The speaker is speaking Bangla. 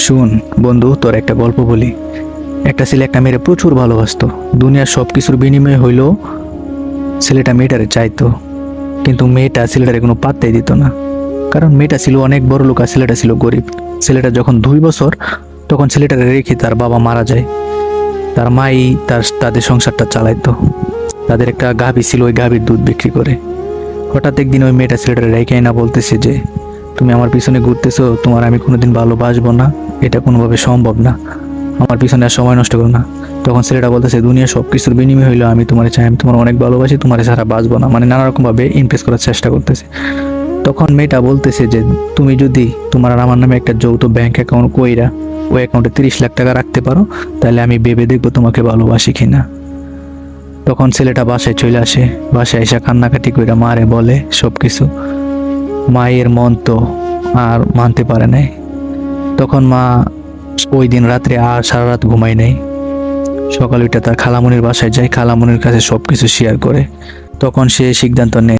শুন বন্ধু, তোর একটা গল্প বলি। একটা ছেলে একটা মেয়েরে প্রচুর ভালোবাসতো। দুনিয়ার সব কিছুর বিনিময়ে হইলেও ছেলেটা মেয়েটারে চাইতো, কিন্তু মেয়েটা ছেলেটারে কোনো পাত্তাই দিত না। কারণ মেয়েটা ছিল অনেক বড় লোক আর ছেলেটা ছিল গরিব। ছেলেটা যখন 2 বছর, তখন ছেলেটারে রেখে তার বাবা মারা যায়। তার মাই তাদের সংসারটা চালাইতো। তাদের একটা গাভী ছিল, ওই গাভীর দুধ বিক্রি করে। হঠাৎ একদিন ওই মেয়েটা ছেলেটারে রেখে না বলতেছে যে, তুমি আমার পিছনে ঘুরতেছো, তোমার আমি কোনোদিন ভালোবাসবো না, এটা কোনোভাবে সম্ভব না, আমার পিছনে আর সময় নষ্ট করো না। তখন ছেলেটা বলতেছে, দুনিয়া সব কিছুর বিনিময় হইলো আমি তোমার চাই, আমি তোমার অনেক ভালোবাসি, তোমার ছাড়া বাঁচবো না, মানে নানা রকম ভাবে ইমপ্রেস করার চেষ্টা করতেছে। তখন মেয়েটা বলতেছে যে, তুমি যদি তোমার আর আমার নামে একটা যৌথ ব্যাংক অ্যাকাউন্ট কইরা ওই অ্যাকাউন্টে 30 লাখ টাকা রাখতে পারো, তাহলে আমি ভেবে দেখবো তোমাকে ভালোবাসি কিনা। তখন ছেলেটা বাসায় চলে আসে। বাসায় এসে কান্নাকাটি কইরা মারে বলে সবকিছু। মায়ের মন তো আর মানতে পারে নাই। তখন মা ওই দিন রাত্রে আর সারা রাত ঘুমায় নাই। সকালে উঠে তার খালামণির বাসায় যায়, খালামণির কাছে সবকিছু শেয়ার করে। তখন সে সিদ্ধান্ত নেয়